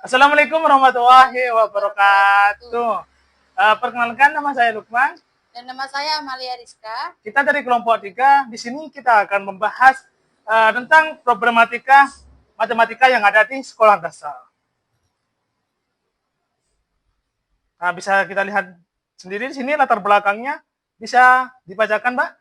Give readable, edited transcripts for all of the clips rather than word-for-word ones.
Assalamualaikum warahmatullahi wabarakatuh. Perkenalkan, nama saya Lukman. Dan nama saya Amalia Rizka. Kita dari kelompok 3. Di sini kita akan membahas tentang problematika matematika yang ada di sekolah dasar. Nah, bisa kita lihat sendiri di sini latar belakangnya. Bisa dibacakan, Mbak?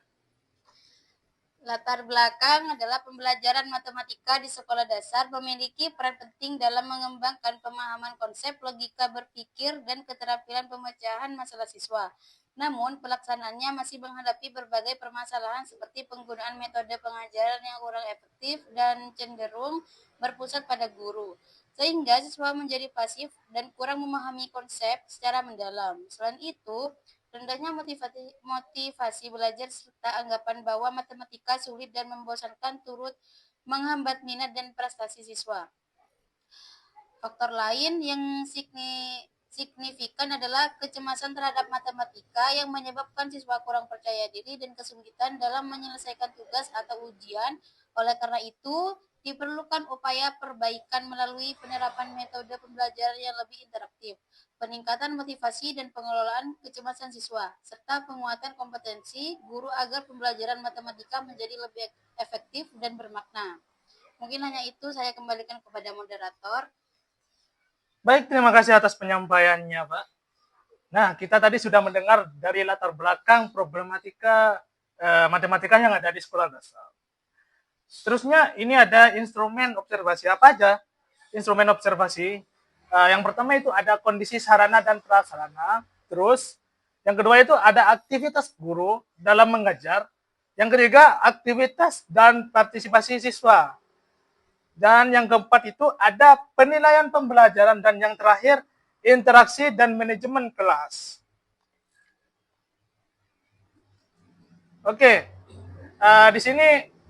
Latar belakang adalah pembelajaran matematika di sekolah dasar memiliki peran penting dalam mengembangkan pemahaman konsep, logika berpikir, dan keterampilan pemecahan masalah siswa. Namun, pelaksanaannya masih menghadapi berbagai permasalahan seperti penggunaan metode pengajaran yang kurang efektif dan cenderung berpusat pada guru, sehingga siswa menjadi pasif dan kurang memahami konsep secara mendalam. Selain itu, rendahnya motivasi belajar serta anggapan bahwa matematika sulit dan membosankan turut menghambat minat dan prestasi siswa. Faktor lain yang signifikan adalah kecemasan terhadap matematika yang menyebabkan siswa kurang percaya diri dan kesulitan dalam menyelesaikan tugas atau ujian. Oleh karena itu, diperlukan upaya perbaikan melalui penerapan metode pembelajaran yang lebih interaktif, peningkatan motivasi dan pengelolaan kecemasan siswa, serta penguatan kompetensi guru agar pembelajaran matematika menjadi lebih efektif dan bermakna. Mungkin hanya itu, saya kembalikan kepada moderator. Baik, terima kasih atas penyampaiannya, Pak. Nah, kita tadi sudah mendengar dari latar belakang problematika matematika yang ada di sekolah dasar. Seterusnya, ini ada instrumen observasi. Apa aja instrumen observasi? Yang pertama itu ada kondisi sarana dan prasarana. Terus, yang kedua itu ada aktivitas guru dalam mengajar. Yang ketiga, aktivitas dan partisipasi siswa. Dan yang keempat itu ada penilaian pembelajaran. Dan yang terakhir, interaksi dan manajemen kelas. Oke, di sini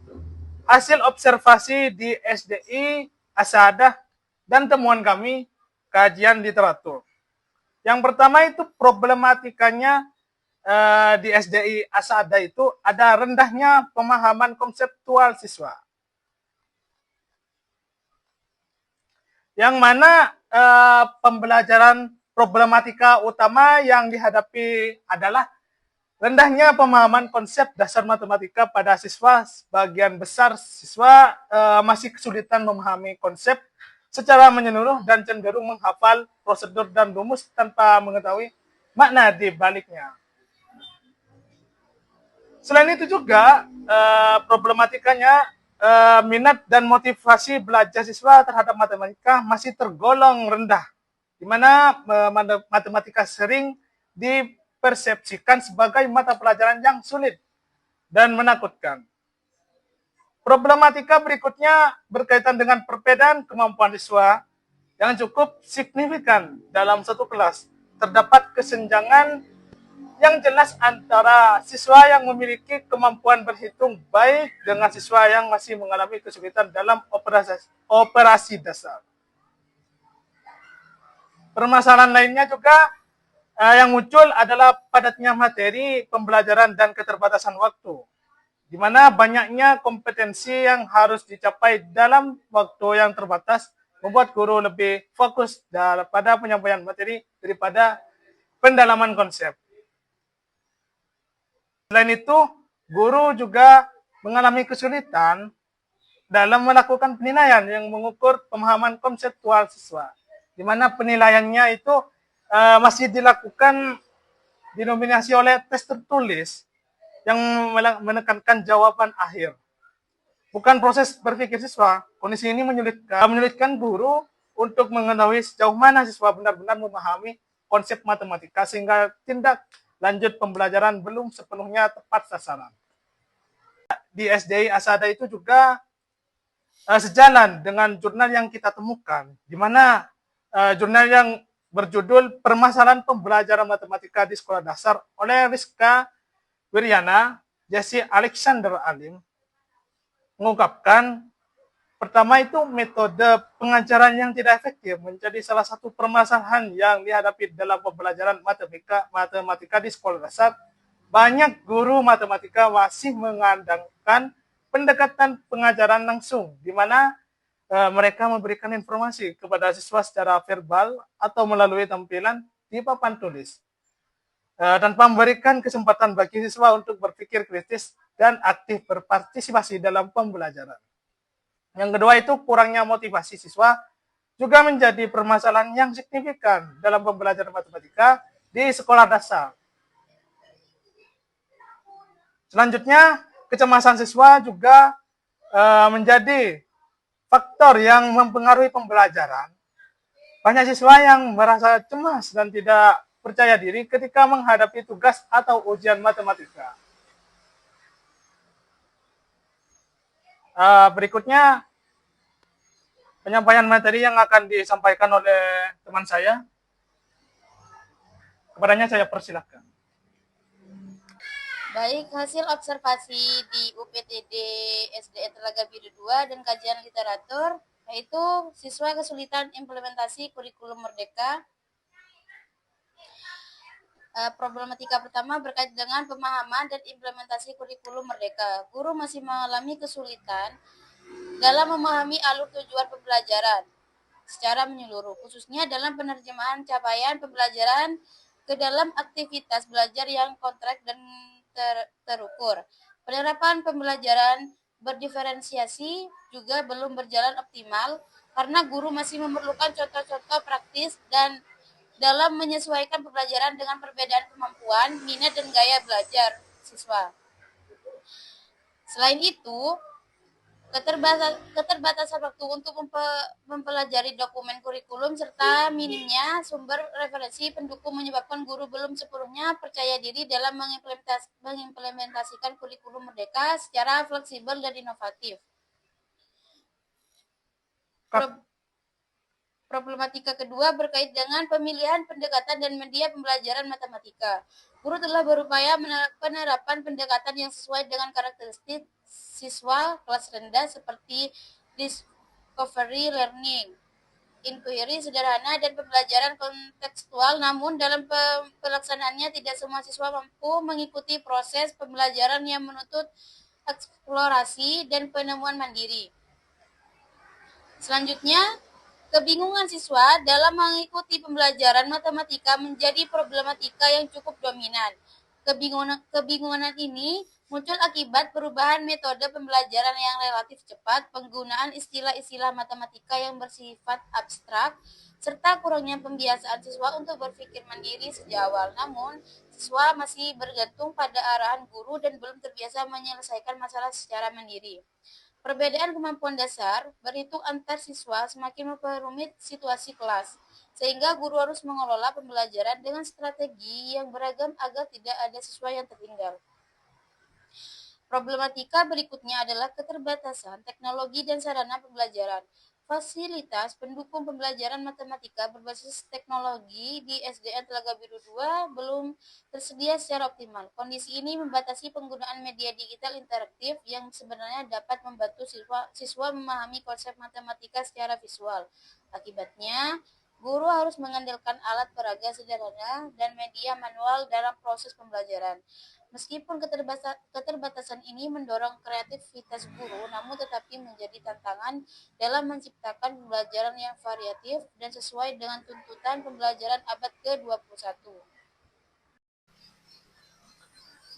hasil observasi di SDI, Asadah, dan temuan kami, kajian literatur. Yang pertama itu problematikanya di SDI Asadah itu ada rendahnya pemahaman konseptual siswa. Yang mana pembelajaran problematika utama yang dihadapi adalah rendahnya pemahaman konsep dasar matematika pada siswa. Sebagian besar siswa masih kesulitan memahami konsep secara menyeluruh dan cenderung menghafal prosedur dan rumus tanpa mengetahui makna di baliknya. Selain itu juga problematikanya minat dan motivasi belajar siswa terhadap matematika masih tergolong rendah, di mana matematika sering dipersepsikan sebagai mata pelajaran yang sulit dan menakutkan. Problematika berikutnya berkaitan dengan perbedaan kemampuan siswa yang cukup signifikan dalam satu kelas. Terdapat kesenjangan yang jelas antara siswa yang memiliki kemampuan berhitung baik dengan siswa yang masih mengalami kesulitan dalam operasi dasar. Permasalahan lainnya juga yang muncul adalah padatnya materi pembelajaran dan keterbatasan waktu, di mana banyaknya kompetensi yang harus dicapai dalam waktu yang terbatas membuat guru lebih fokus pada penyampaian materi daripada pendalaman konsep. Selain itu, guru juga mengalami kesulitan dalam melakukan penilaian yang mengukur pemahaman konseptual siswa, di mana penilaiannya itu masih dilakukan dinominasi oleh tes tertulis yang menekankan jawaban akhir. Bukan proses berpikir siswa. Kondisi ini menyulitkan guru untuk mengetahui sejauh mana siswa benar-benar memahami konsep matematika sehingga tindak lanjut pembelajaran belum sepenuhnya tepat sasaran. Di SDI Asada itu juga sejalan dengan jurnal yang kita temukan, di mana jurnal yang berjudul Permasalahan Pembelajaran Matematika di Sekolah Dasar oleh Rizka Wiryana, Jesse Alexander Alim, mengungkapkan pertama itu metode pengajaran yang tidak efektif menjadi salah satu permasalahan yang dihadapi dalam pembelajaran matematika di sekolah dasar. Banyak guru matematika masih mengandalkan pendekatan pengajaran langsung, di mana mereka memberikan informasi kepada siswa secara verbal atau melalui tampilan di papan tulis, tanpa memberikan kesempatan bagi siswa untuk berpikir kritis dan aktif berpartisipasi dalam pembelajaran. Yang kedua itu kurangnya motivasi siswa juga menjadi permasalahan yang signifikan dalam pembelajaran matematika di sekolah dasar. Selanjutnya, kecemasan siswa juga menjadi faktor yang mempengaruhi pembelajaran. Banyak siswa yang merasa cemas dan tidak percaya diri ketika menghadapi tugas atau ujian matematika. Berikutnya, penyampaian materi yang akan disampaikan oleh teman saya. Kepadanya saya persilahkan. Baik, hasil observasi di UPTD SDN Telaga Biru 2 dan kajian literatur, yaitu siswa kesulitan implementasi kurikulum Merdeka. Problematika pertama berkait dengan pemahaman dan implementasi kurikulum Merdeka. Guru masih mengalami kesulitan dalam memahami alur tujuan pembelajaran secara menyeluruh, khususnya dalam penerjemahan capaian pembelajaran ke dalam aktivitas belajar yang kontrak dan terukur. Penerapan pembelajaran berdiferensiasi juga belum berjalan optimal karena guru masih memerlukan contoh-contoh praktis dan dalam menyesuaikan pembelajaran dengan perbedaan kemampuan, minat, dan gaya belajar siswa. Selain itu, keterbatasan waktu untuk mempelajari dokumen kurikulum serta minimnya sumber referensi pendukung menyebabkan guru belum sepenuhnya percaya diri dalam mengimplementasikan kurikulum Merdeka secara fleksibel dan inovatif. Problematika kedua berkait dengan pemilihan pendekatan dan media pembelajaran matematika. Guru telah berupaya penerapan pendekatan yang sesuai dengan karakteristik siswa kelas rendah seperti discovery learning, inquiry sederhana, dan pembelajaran kontekstual. Namun dalam pelaksanaannya tidak semua siswa mampu mengikuti proses pembelajaran yang menuntut eksplorasi dan penemuan mandiri. Selanjutnya, kebingungan siswa dalam mengikuti pembelajaran matematika menjadi problematika yang cukup dominan. Kebingungan ini muncul akibat perubahan metode pembelajaran yang relatif cepat, penggunaan istilah-istilah matematika yang bersifat abstrak, serta kurangnya pembiasaan siswa untuk berpikir mandiri sejak awal. Namun, siswa masih bergantung pada arahan guru dan belum terbiasa menyelesaikan masalah secara mandiri. Perbedaan kemampuan dasar berhitung antar siswa semakin memperumit situasi kelas, sehingga guru harus mengelola pembelajaran dengan strategi yang beragam agar tidak ada siswa yang tertinggal. Problematika berikutnya adalah keterbatasan teknologi dan sarana pembelajaran. Fasilitas pendukung pembelajaran matematika berbasis teknologi di SDN Telaga Biru 2 belum tersedia secara optimal. Kondisi ini membatasi penggunaan media digital interaktif yang sebenarnya dapat membantu siswa memahami konsep matematika secara visual. Akibatnya, guru harus mengandalkan alat peraga sederhana dan media manual dalam proses pembelajaran. Meskipun keterbatasan ini mendorong kreativitas guru, namun tetapi menjadi tantangan dalam menciptakan pembelajaran yang variatif dan sesuai dengan tuntutan pembelajaran abad ke-21.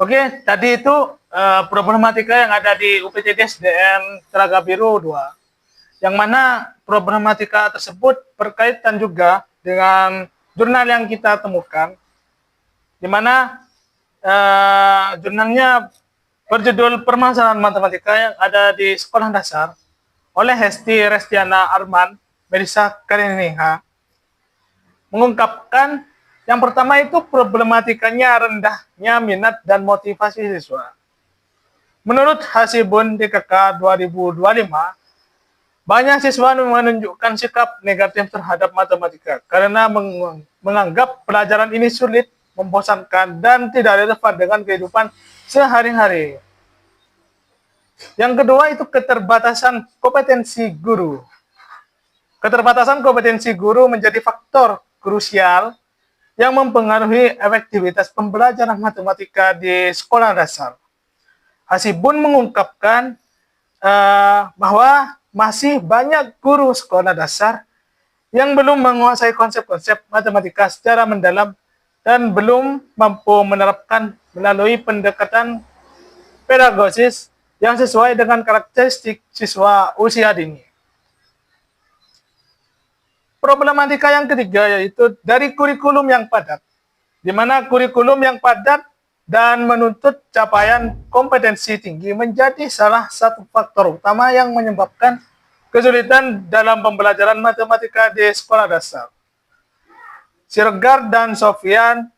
Oke, tadi itu problematika yang ada di UPTD SDN Telaga Biru 2, yang mana problematika tersebut berkaitan juga dengan jurnal yang kita temukan, di mana jurnalnya berjudul Permasalahan Matematika yang ada di sekolah dasar oleh Hesti Restiana Arman Melisa Kariniha, mengungkapkan yang pertama itu problematikanya rendahnya minat dan motivasi siswa. Menurut Hasibun DKK 2025, banyak siswa menunjukkan sikap negatif terhadap matematika karena menganggap pelajaran ini sulit, membosankan, dan tidak relevan dengan kehidupan sehari-hari. Yang kedua itu keterbatasan kompetensi guru. Keterbatasan kompetensi guru menjadi faktor krusial yang mempengaruhi efektivitas pembelajaran matematika di sekolah dasar. Hasibun mengungkapkan bahwa masih banyak guru sekolah dasar yang belum menguasai konsep-konsep matematika secara mendalam dan belum mampu menerapkan melalui pendekatan pedagogis yang sesuai dengan karakteristik siswa usia dini. Problematika yang ketiga yaitu dari kurikulum yang padat, di mana kurikulum yang padat dan menuntut capaian kompetensi tinggi menjadi salah satu faktor utama yang menyebabkan kesulitan dalam pembelajaran matematika di sekolah dasar. Siregar dan Sofyan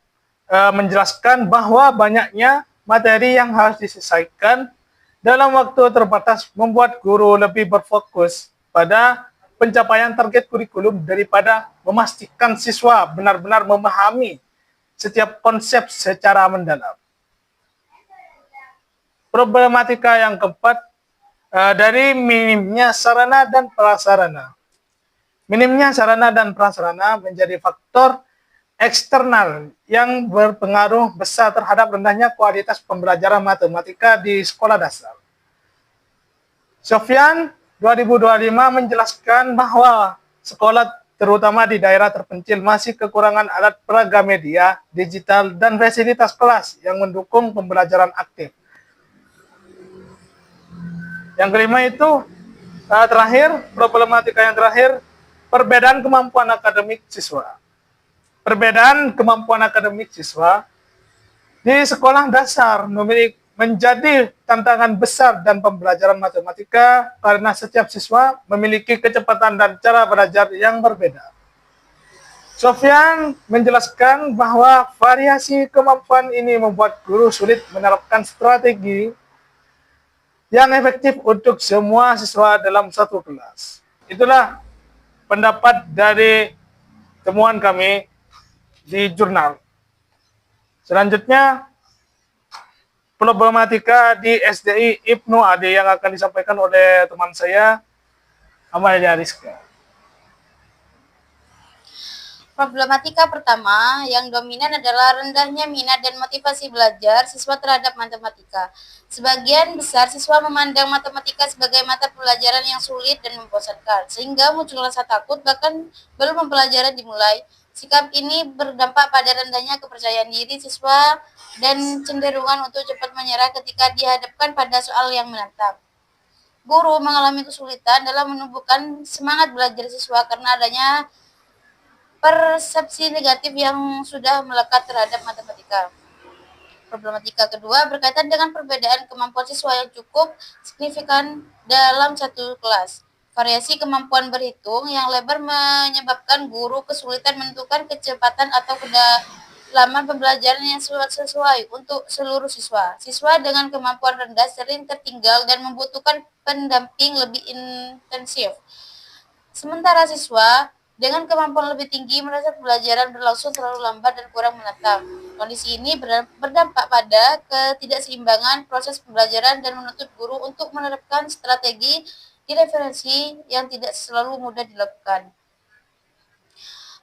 menjelaskan bahwa banyaknya materi yang harus diselesaikan dalam waktu terbatas membuat guru lebih berfokus pada pencapaian target kurikulum daripada memastikan siswa benar-benar memahami setiap konsep secara mendalam. Problematika yang keempat, dari minimnya sarana dan prasarana. Minimnya sarana dan prasarana menjadi faktor eksternal yang berpengaruh besar terhadap rendahnya kualitas pembelajaran matematika di sekolah dasar. Sofyan 2025 menjelaskan bahwa sekolah terutama di daerah terpencil masih kekurangan alat peraga media, digital, dan fasilitas kelas yang mendukung pembelajaran aktif. Yang kelima itu problematika yang terakhir, perbedaan kemampuan akademik siswa. Perbedaan kemampuan akademik siswa di sekolah dasar menjadi tantangan besar dan pembelajaran matematika karena setiap siswa memiliki kecepatan dan cara belajar yang berbeda. Sofyan menjelaskan bahwa variasi kemampuan ini membuat guru sulit menerapkan strategi yang efektif untuk semua siswa dalam satu kelas. Itulah pendapat dari temuan kami di jurnal. Selanjutnya, problematika di SDI Ibnu Ali yang akan disampaikan oleh teman saya, Amalia Rizka. Problematika pertama yang dominan adalah rendahnya minat dan motivasi belajar siswa terhadap matematika. Sebagian besar siswa memandang matematika sebagai mata pelajaran yang sulit dan membosankan, sehingga muncul rasa takut bahkan belum pembelajaran dimulai. Sikap ini berdampak pada rendahnya kepercayaan diri siswa dan cenderungan untuk cepat menyerah ketika dihadapkan pada soal yang menantang. Guru mengalami kesulitan dalam menumbuhkan semangat belajar siswa karena adanya persepsi negatif yang sudah melekat terhadap matematika. Problematika kedua berkaitan dengan perbedaan kemampuan siswa yang cukup signifikan dalam satu kelas. Variasi kemampuan berhitung yang lebar menyebabkan guru kesulitan menentukan kecepatan atau kedalaman pembelajaran yang sesuai untuk seluruh siswa. Siswa dengan kemampuan rendah sering tertinggal dan membutuhkan pendamping lebih intensif. Sementara siswa dengan kemampuan lebih tinggi merasa pembelajaran berlangsung terlalu lambat dan kurang menatap. Kondisi ini berdampak pada ketidakseimbangan proses pembelajaran dan menuntut guru untuk menerapkan strategi diferensi yang tidak selalu mudah dilakukan.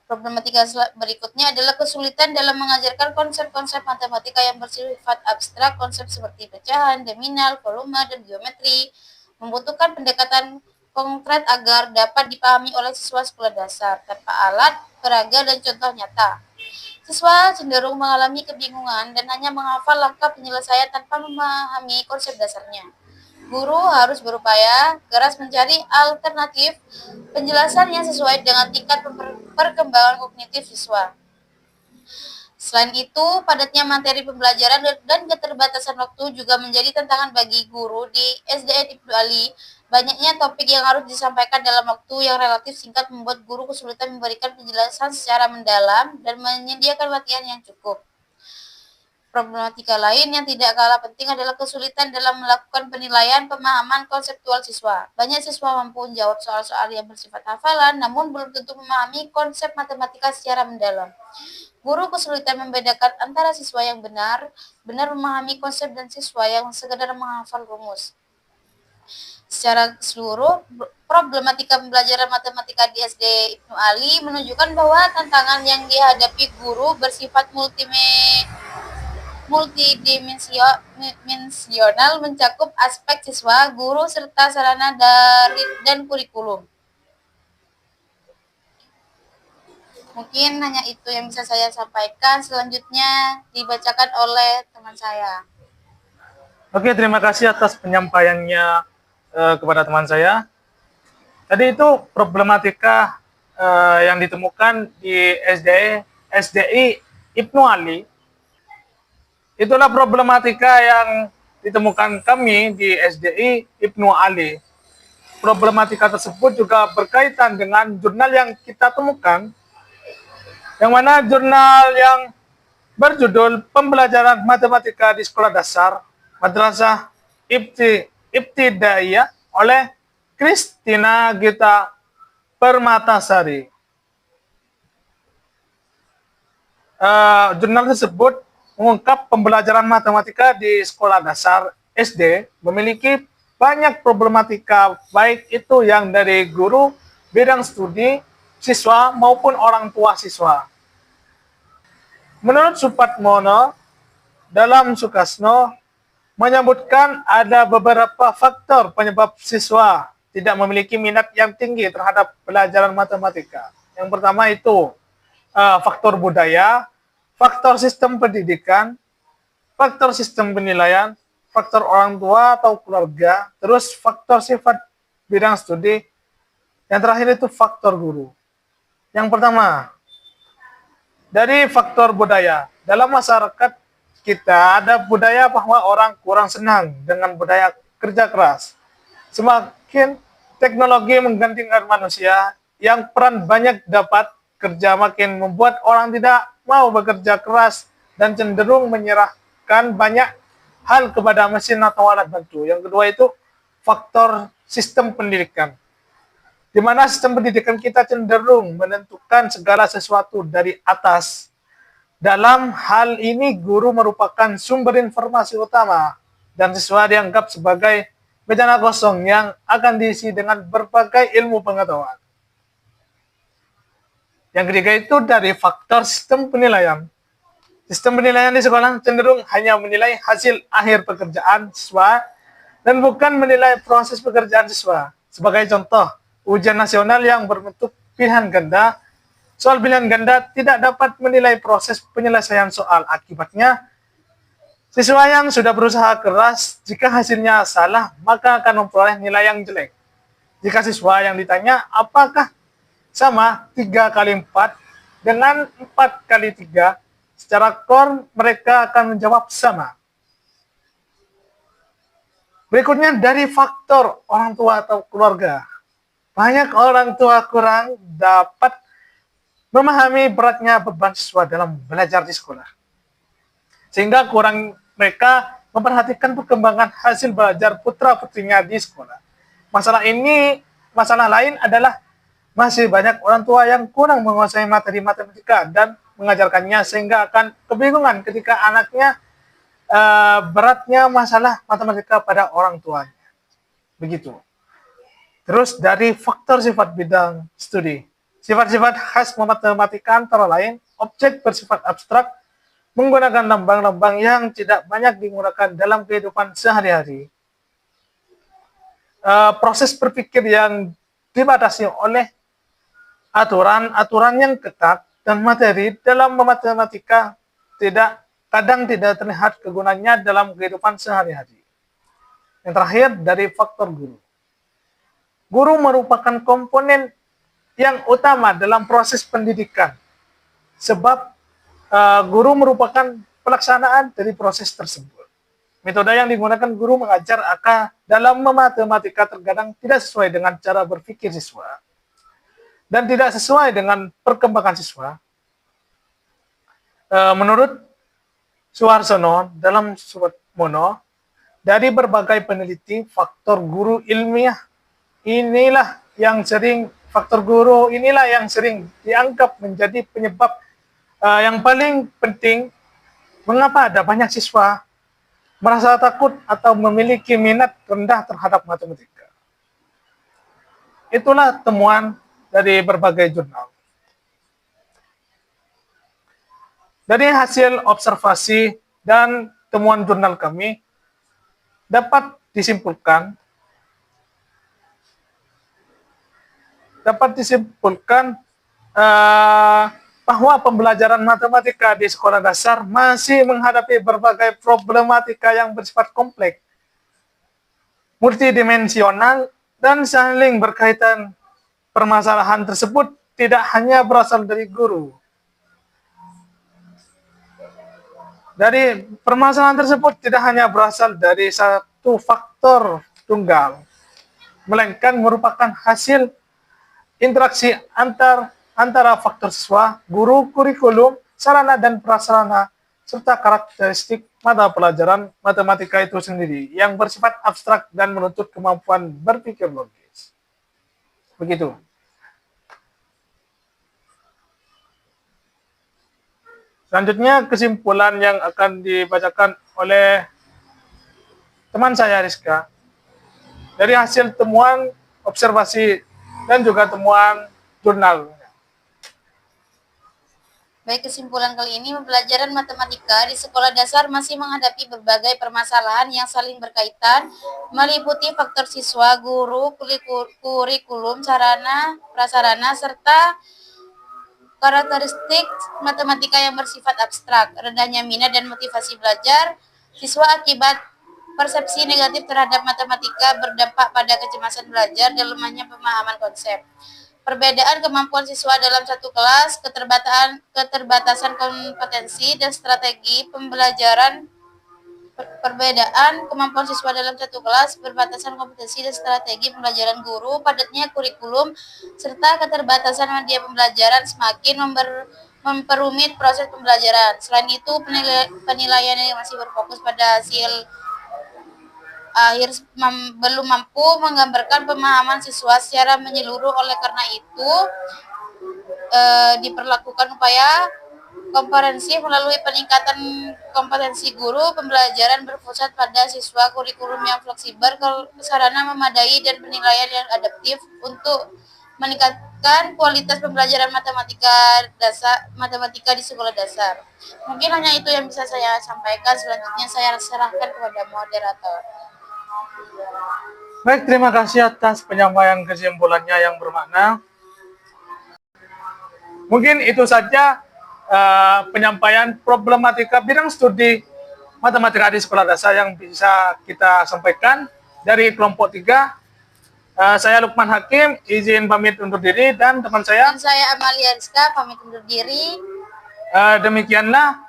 Problematika berikutnya adalah kesulitan dalam mengajarkan konsep-konsep matematika yang bersifat abstrak. Konsep seperti pecahan, nominal, volume, dan geometri membutuhkan pendekatan konkret agar dapat dipahami oleh siswa sekolah dasar tanpa alat, peraga, dan contoh nyata. Siswa cenderung mengalami kebingungan dan hanya menghafal langkah penyelesaian tanpa memahami konsep dasarnya. Guru harus berupaya keras mencari alternatif penjelasan yang sesuai dengan tingkat perkembangan kognitif siswa. Selain itu, padatnya materi pembelajaran dan keterbatasan waktu juga menjadi tantangan bagi guru di SDN Ibnu Ali. Banyaknya topik yang harus disampaikan dalam waktu yang relatif singkat membuat guru kesulitan memberikan penjelasan secara mendalam dan menyediakan latihan yang cukup. Problematika lain yang tidak kalah penting adalah kesulitan dalam melakukan penilaian pemahaman konseptual siswa. Banyak siswa mampu menjawab soal-soal yang bersifat hafalan, namun belum tentu memahami konsep matematika secara mendalam. Guru kesulitan membedakan antara siswa yang benar memahami konsep dan siswa yang sekedar menghafal rumus. Secara keseluruh, problematika pembelajaran matematika di SD Ibnu Ali menunjukkan bahwa tantangan yang dihadapi guru bersifat multidimensional mencakup aspek siswa, guru, serta sarana dan kurikulum. Mungkin hanya itu yang bisa saya sampaikan. Selanjutnya dibacakan oleh teman saya. Oke, terima kasih atas penyampaiannya kepada teman saya. Tadi itu problematika yang ditemukan di SDI Ibnu Ali. Itulah problematika yang ditemukan kami di SDI Ibnu Ali. Problematika tersebut juga berkaitan dengan jurnal yang kita temukan, yang mana jurnal yang berjudul Pembelajaran Matematika di Sekolah Dasar Madrasah Ibtidaiyah oleh Kristina Gita Permatasari. Jurnal tersebut mengungkap pembelajaran matematika di sekolah dasar SD memiliki banyak problematika, baik itu yang dari guru, bidang studi, siswa maupun orang tua siswa. Menurut Supatmono, dalam Sukasno menyebutkan ada beberapa faktor penyebab siswa tidak memiliki minat yang tinggi terhadap pelajaran matematika. Yang pertama itu faktor budaya, faktor sistem pendidikan, faktor sistem penilaian, faktor orang tua atau keluarga, terus faktor sifat bidang studi, yang terakhir itu faktor guru. Yang pertama, dari faktor budaya. Dalam masyarakat kita ada budaya bahwa orang kurang senang dengan budaya kerja keras. Semakin teknologi menggantikan manusia, yang peran banyak dapat kerja makin membuat orang tidak mau bekerja keras dan cenderung menyerahkan banyak hal kepada mesin atau alat bantu. Yang kedua itu faktor sistem pendidikan, di mana sistem pendidikan kita cenderung menentukan segala sesuatu dari atas. Dalam hal ini, guru merupakan sumber informasi utama dan siswa dianggap sebagai bejana kosong yang akan diisi dengan berbagai ilmu pengetahuan. Yang ketiga itu dari faktor sistem penilaian. Sistem penilaian di sekolah cenderung hanya menilai hasil akhir pekerjaan siswa dan bukan menilai proses pekerjaan siswa. Sebagai contoh, ujian nasional yang berbentuk pilihan ganda, soal pilihan ganda tidak dapat menilai proses penyelesaian soal. Akibatnya, siswa yang sudah berusaha keras, jika hasilnya salah, maka akan memperoleh nilai yang jelek. Jika siswa yang ditanya, apakah sama 3 kali 4 dengan 4 kali 3, secara core mereka akan menjawab sama. Berikutnya dari faktor orang tua atau keluarga. Banyak orang tua kurang dapat memahami beratnya beban siswa dalam belajar di sekolah, sehingga kurang mereka memperhatikan perkembangan hasil belajar putra-putrinya di sekolah. Masalah lain adalah masih banyak orang tua yang kurang menguasai materi matematika dan mengajarkannya, sehingga akan kebingungan ketika anaknya beratnya masalah matematika pada orang tuanya. Begitu. Terus dari faktor sifat bidang studi. Sifat-sifat khas matematika antara lain, objek bersifat abstrak, menggunakan lambang-lambang yang tidak banyak digunakan dalam kehidupan sehari-hari. Proses berpikir yang dibatasi oleh aturan-aturan yang ketat dan materi dalam matematika kadang tidak terlihat kegunaannya dalam kehidupan sehari-hari. Yang terakhir dari faktor guru. Guru merupakan komponen yang utama dalam proses pendidikan, sebab guru merupakan pelaksanaan dari proses tersebut. Metode yang digunakan guru mengajar angka dalam matematika terkadang tidak sesuai dengan cara berpikir siswa dan tidak sesuai dengan perkembangan siswa. Menurut Suharsono dalam Supatmono, dari berbagai peneliti, faktor guru inilah yang sering dianggap menjadi penyebab yang paling penting mengapa ada banyak siswa merasa takut atau memiliki minat rendah terhadap matematika. Itulah temuan dari berbagai jurnal. Dari hasil observasi dan temuan jurnal kami dapat disimpulkan bahwa pembelajaran matematika di sekolah dasar masih menghadapi berbagai problematika yang bersifat kompleks, multidimensional, dan saling berkaitan. Permasalahan tersebut tidak hanya berasal dari guru. Permasalahan tersebut tidak hanya berasal dari satu faktor tunggal, melainkan merupakan hasil interaksi antara faktor siswa, guru, kurikulum, sarana dan prasarana, serta karakteristik mata pelajaran matematika itu sendiri yang bersifat abstrak dan menuntut kemampuan berpikir logis. Begitu. Selanjutnya kesimpulan yang akan dibacakan oleh teman saya Rizka dari hasil temuan observasi dan juga temuan jurnal. Baik, kesimpulan kali ini, pembelajaran matematika di sekolah dasar masih menghadapi berbagai permasalahan yang saling berkaitan, meliputi faktor siswa, guru, kurikulum, sarana, prasarana, serta karakteristik matematika yang bersifat abstrak, rendahnya minat dan motivasi belajar siswa akibat persepsi negatif terhadap matematika berdampak pada kecemasan belajar dan lemahnya pemahaman konsep. Perbedaan kemampuan siswa dalam satu kelas, keterbatasan kompetensi dan strategi pembelajaran, perbedaan kemampuan siswa dalam satu kelas, perbatasan kompetensi dan strategi pembelajaran guru, padatnya kurikulum, serta keterbatasan media pembelajaran semakin memperumit proses pembelajaran. Selain itu, penilaian yang masih berfokus pada hasil akhir belum mampu menggambarkan pemahaman siswa secara menyeluruh. Oleh karena itu, diperlakukan upaya komprehensif melalui peningkatan kompetensi guru, pembelajaran berpusat pada siswa, kurikulum yang fleksibel, sarana memadai, dan penilaian yang adaptif untuk meningkatkan kualitas pembelajaran matematika di sekolah dasar. Mungkin hanya itu yang bisa saya sampaikan. Selanjutnya saya serahkan kepada moderator. Baik, terima kasih atas penyampaian kesimpulannya yang bermakna. Mungkin itu saja penyampaian problematika bidang studi matematika di sekolah dasar yang bisa kita sampaikan dari kelompok 3. Saya Lukman Hakim, izin pamit undur diri, dan teman saya. Dan saya Amalia Rizka, pamit undur diri. Demikianlah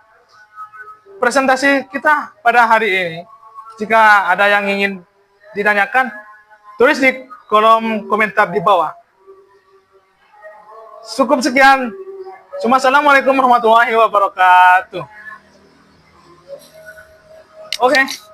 presentasi kita pada hari ini. Jika ada yang ingin ditanyakan, tulis di kolom komentar di bawah. Cukup sekian. Assalamualaikum warahmatullahi wabarakatuh. Oke.